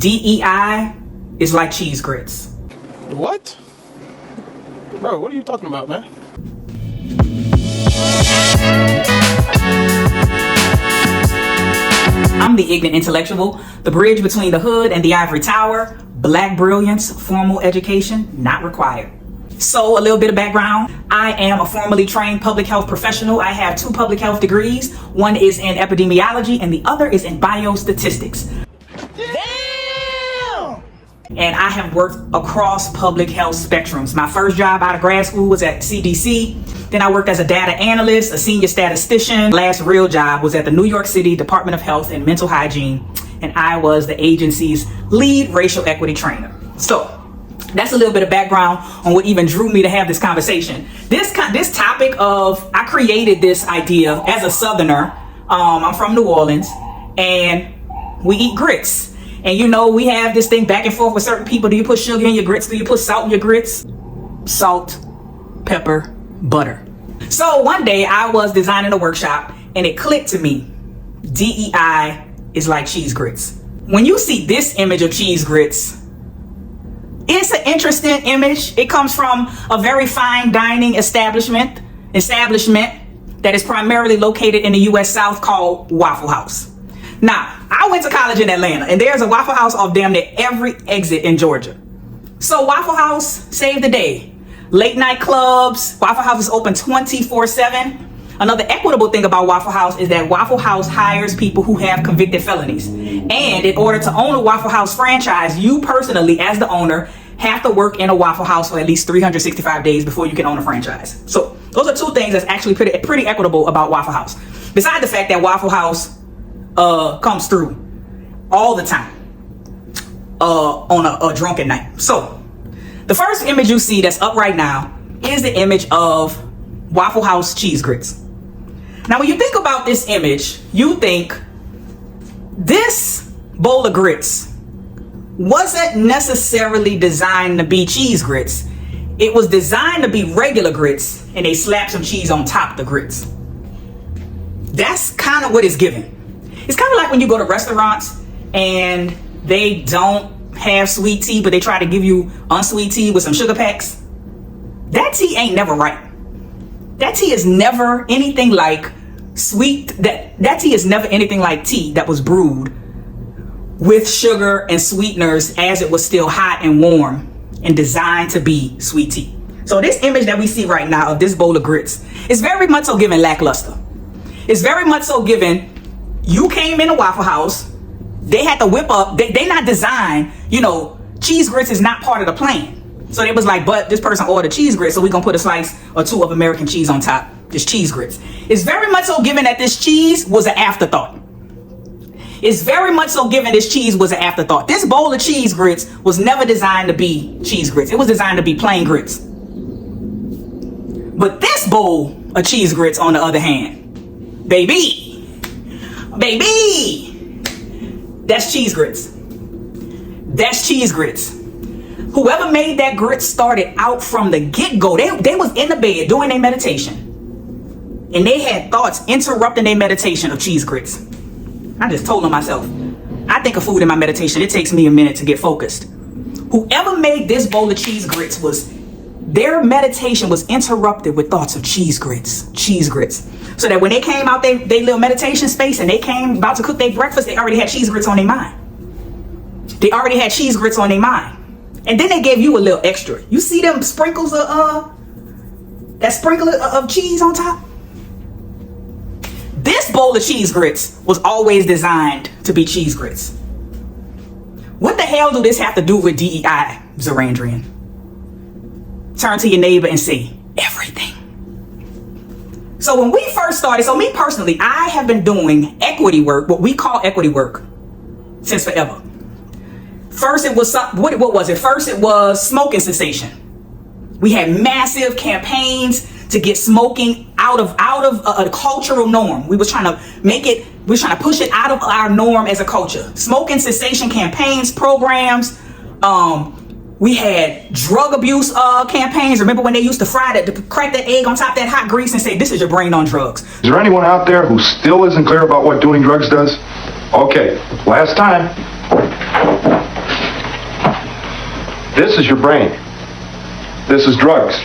DEI is like cheese grits. What? Bro, what are you talking about, man? I'm the ignorant intellectual, the bridge between the hood and the ivory tower. Black brilliance, formal education not required. So a little bit of background. I am a formally trained public health professional. I have 2 public health degrees. One is in epidemiology and the other is in biostatistics. Damn! And I have worked across public health spectrums. My first job out of grad school was at CDC. Then I worked as a data analyst, a senior statistician. Last real job was at the New York City Department of Health and Mental Hygiene. And I was the agency's lead racial equity trainer. So that's a little bit of background on what even drew me to have this conversation. This topic of, I created this idea as a Southerner. I'm from New Orleans and we eat grits. And you know, we have this thing back and forth with certain people. Do you put sugar in your grits? Do you put salt in your grits? Salt, pepper, butter. So one day I was designing a workshop and it clicked to me. DEI is like cheese grits. When you see this image of cheese grits, it's an interesting image. It comes from a very fine dining establishment that is primarily located in the US South called Waffle House. Now, I went to college in Atlanta and there's a Waffle House off damn near every exit in Georgia. So Waffle House saved the day. Late night clubs, Waffle House is open 24/7. Another equitable thing about Waffle House is that Waffle House hires people who have convicted felonies. And in order to own a Waffle House franchise, you personally, as the owner, have to work in a Waffle House for at least 365 days before you can own a franchise. So those are 2 things that's actually pretty equitable about Waffle House. Besides the fact that Waffle House comes through all the time on a drunken night. So the first image you see that's up right now is the image of Waffle House cheese grits. Now, when you think about this image, you think this bowl of grits wasn't necessarily designed to be cheese grits. It was designed to be regular grits and they slapped some cheese on top of the grits. That's kind of what it's given. It's kind of like when you go to restaurants and they don't have sweet tea, but they try to give you unsweet tea with some sugar packs. That tea ain't never right. That tea is never anything like sweet. That tea is never anything like tea that was brewed with sugar and sweeteners as it was still hot and warm and designed to be sweet tea. So this image that we see right now of this bowl of grits is very much so given lackluster. It's very much so given you came in a Waffle House, they had to whip up, they not designed, you know, cheese grits is not part of the plan. So they was like, but this person ordered cheese grits, so we're gonna put a slice or 2 of American cheese on top. Just cheese grits. It's very much so given that this cheese was an afterthought. It's very much so given this cheese was an afterthought. This bowl of cheese grits was never designed to be cheese grits. It was designed to be plain grits. But this bowl of cheese grits, on the other hand, baby, that's cheese grits. That's cheese grits. Whoever made that grit started out from the get-go. They was in the bed doing their meditation. And they had thoughts interrupting their meditation of cheese grits. I just told them myself, I think of food in my meditation. It takes me a minute to get focused. Whoever made this bowl of cheese grits their meditation was interrupted with thoughts of cheese grits. So that when they came out their little meditation space and they came about to cook their breakfast, they already had cheese grits on their mind. And then they gave you a little extra. You see them sprinkles of that sprinkle of cheese on top? This bowl of cheese grits was always designed to be cheese grits. What the hell do this have to do with DEI, Zarandrian? Turn to your neighbor and say, everything. So when we first started, so me personally, I have been doing equity work, what we call equity work, since forever. First it was, what was it? First it was smoking cessation. We had massive campaigns to get smoking out of a cultural norm. We was trying to push it out of our norm as a culture. Smoking cessation campaigns, programs. We had drug abuse campaigns. Remember when they used to crack that egg on top of that hot grease and say, this is your brain on drugs. Is there anyone out there who still isn't clear about what doing drugs does? Okay, last time. This is your brain. This is drugs.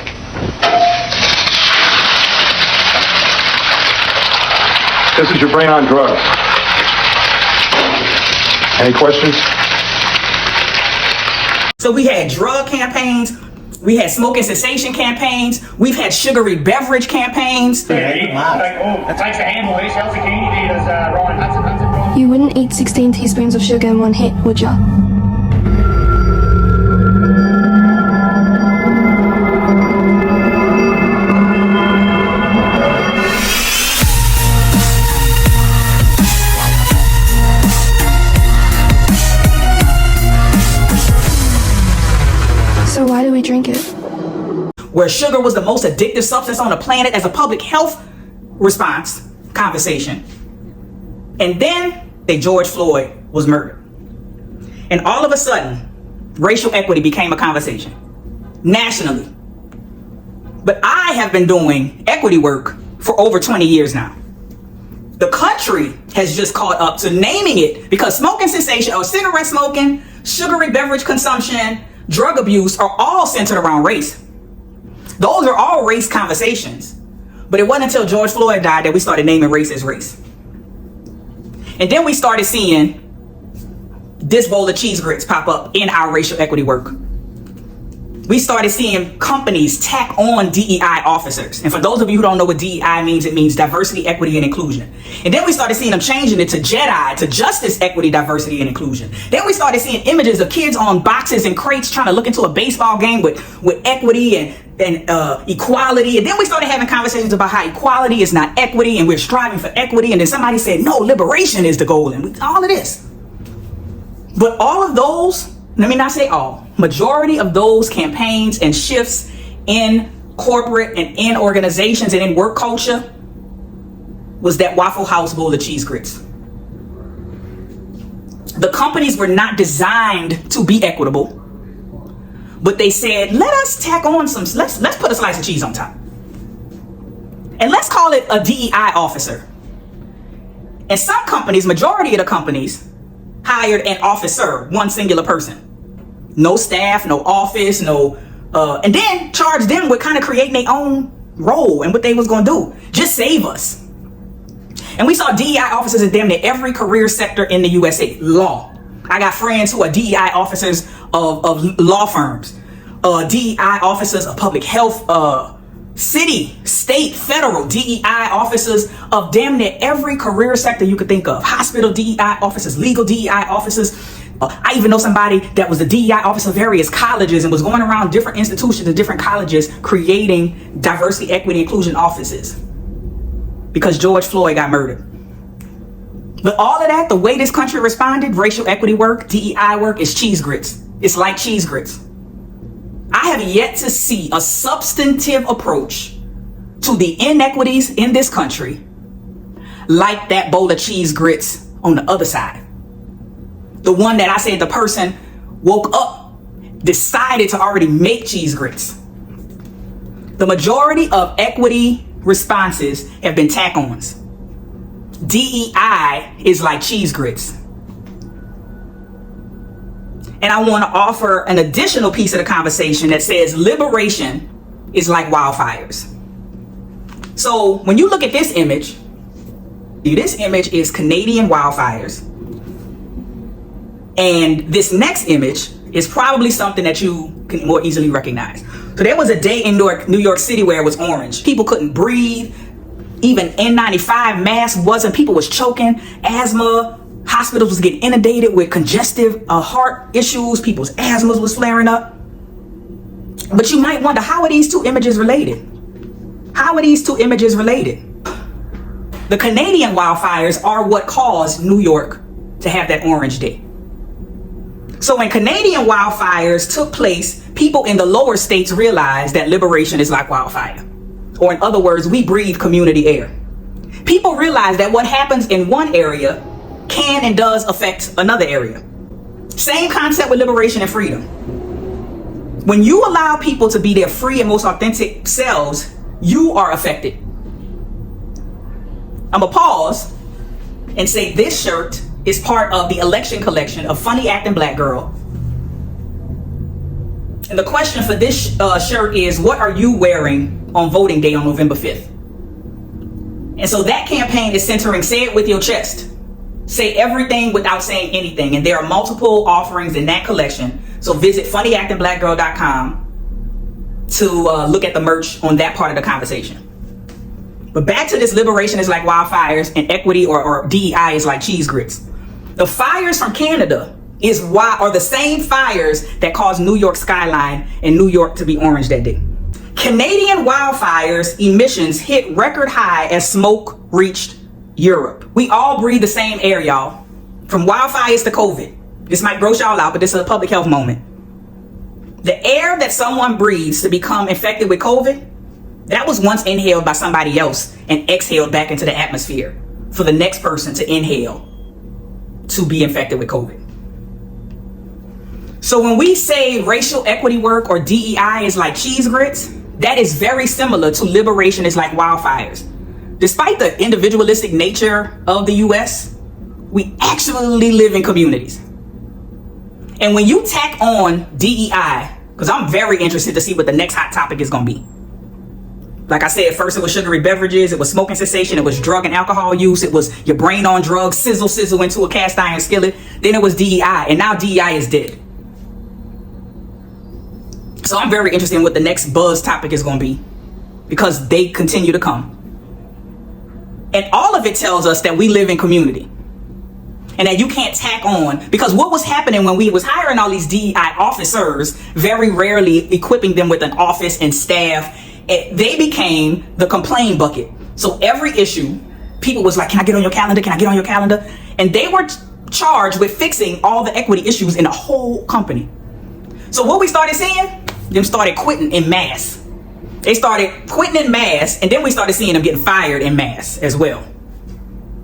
This is your brain on drugs. Any questions? So we had drug campaigns, we had smoking cessation campaigns, we've had sugary beverage campaigns. You wouldn't eat 16 teaspoons of sugar in one hit, would ya? So why do we drink it? Where sugar was the most addictive substance on the planet as a public health response conversation. And then George Floyd was murdered. And all of a sudden, racial equity became a conversation nationally. But I have been doing equity work for over 20 years now. The country has just caught up to naming it because smoking cessation or cigarette smoking, sugary beverage consumption, drug abuse are all centered around race. Those are all race conversations. But it wasn't until George Floyd died that we started naming race as race. And then we started seeing this bowl of cheese grits pop up in our racial equity work. We started seeing companies tack on DEI officers. And for those of you who don't know what DEI means, it means diversity, equity, and inclusion. And then we started seeing them changing it to JEDI, to justice, equity, diversity, and inclusion. Then we started seeing images of kids on boxes and crates trying to look into a baseball game with equity and equality. And then we started having conversations about how equality is not equity and we're striving for equity. And then somebody said, no, liberation is the goal. And all of this. But all of those, let me not say all, majority of those campaigns and shifts in corporate and in organizations and in work culture was that Waffle House bowl of cheese grits. The companies were not designed to be equitable, but they said, let us tack on some, let's put a slice of cheese on top. And let's call it a DEI officer. And some companies, majority of the companies, hired an officer, one singular person. No staff, no office, and then charged them with kind of creating their own role and what they was gonna do. Just save us. And we saw DEI officers in damn near every career sector in the USA. Law. I got friends who are DEI officers of law firms, DEI officers of public health, city, state, federal, DEI officers of damn near every career sector you could think of. Hospital DEI officers, legal DEI officers. I even know somebody that was a DEI officer of various colleges and was going around different institutions and different colleges creating diversity, equity, inclusion offices because George Floyd got murdered. But all of that, the way this country responded, racial equity work, DEI work, is cheese grits. It's like cheese grits. I have yet to see a substantive approach to the inequities in this country like that bowl of cheese grits on the other side. The one that I said the person woke up, decided to already make cheese grits. The majority of equity responses have been tack-ons. DEI is like cheese grits. And I want to offer an additional piece of the conversation that says liberation is like wildfires. So when you look at this image is Canadian wildfires. And this next image is probably something that you can more easily recognize. So there was a day in New York City where it was orange. People couldn't breathe. Even N95 mask wasn't. People was choking, asthma. Hospitals was getting inundated with congestive heart issues. People's asthmas was flaring up. But you might wonder, how are these two images related? How are these two images related? The Canadian wildfires are what caused New York to have that orange day. So when Canadian wildfires took place, people in the lower states realized that liberation is like wildfire. Or in other words, we breathe community air. People realize that what happens in one area can and does affect another area. Same concept with liberation and freedom. When you allow people to be their free and most authentic selves, you are affected. I'm gonna pause and say this shirt is part of the election collection of funny acting black girl And the question for this shirt is, what are you wearing on voting day on November 5th? And so that campaign is centering, say it with your chest. Say everything without saying anything. And there are multiple offerings in that collection. So visit funnyactingblackgirl.com to look at the merch on that part of the conversation. But back to this liberation is like wildfires and equity or DEI is like cheese grits. The fires from Canada are the same fires that caused New York skyline and New York to be orange that day. Canadian wildfires emissions hit record high as smoke reached Europe. We all breathe the same air, y'all. From wildfires to COVID. This might gross y'all out, but this is a public health moment. The air that someone breathes to become infected with COVID, that was once inhaled by somebody else and exhaled back into the atmosphere for the next person to inhale to be infected with COVID. So when we say racial equity work or DEI is like cheese grits, that is very similar to liberation is like wildfires. Despite the individualistic nature of the US, we actually live in communities. And when you tack on DEI, because I'm very interested to see what the next hot topic is going to be. Like I said, first it was sugary beverages, it was smoking cessation, it was drug and alcohol use, it was your brain on drugs, sizzle into a cast iron skillet. Then it was DEI, and now DEI is dead. So I'm very interested in what the next buzz topic is going to be, because they continue to come. And all of it tells us that we live in community and that you can't tack on, because what was happening when we was hiring all these DEI officers, very rarely equipping them with an office and staff, they became the complaint bucket. So every issue, people was like, can I get on your calendar? Can I get on your calendar? And they were charged with fixing all the equity issues in the whole company. So what we started seeing, them started quitting in mass. They started quitting in mass, and then we started seeing them getting fired in mass as well.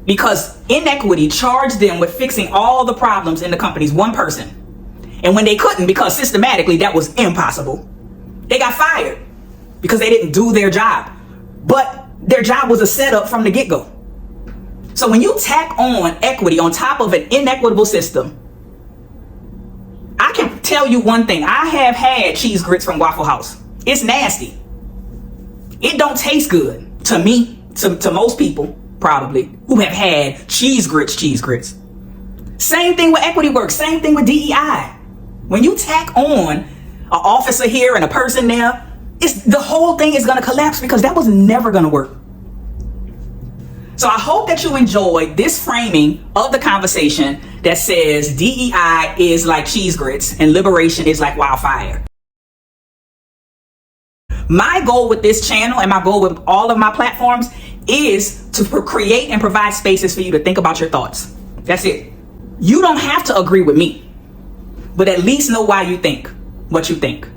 Because inequity charged them with fixing all the problems in the company's one person. And when they couldn't, because systematically that was impossible, they got fired because they didn't do their job. But their job was a setup from the get-go. So when you tack on equity on top of an inequitable system, I can tell you one thing. I have had cheese grits from Waffle House. It's nasty. It don't taste good to me, to most people probably, who have had cheese grits. Same thing with equity work, same thing with DEI. When you tack on an officer here and a person there, the whole thing is gonna collapse, because that was never gonna work. So I hope that you enjoyed this framing of the conversation that says DEI is like cheese grits and liberation is like wildfire. My goal with this channel and my goal with all of my platforms is to create and provide spaces for you to think about your thoughts. That's it. You don't have to agree with me, but at least know why you think what you think.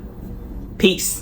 Peace.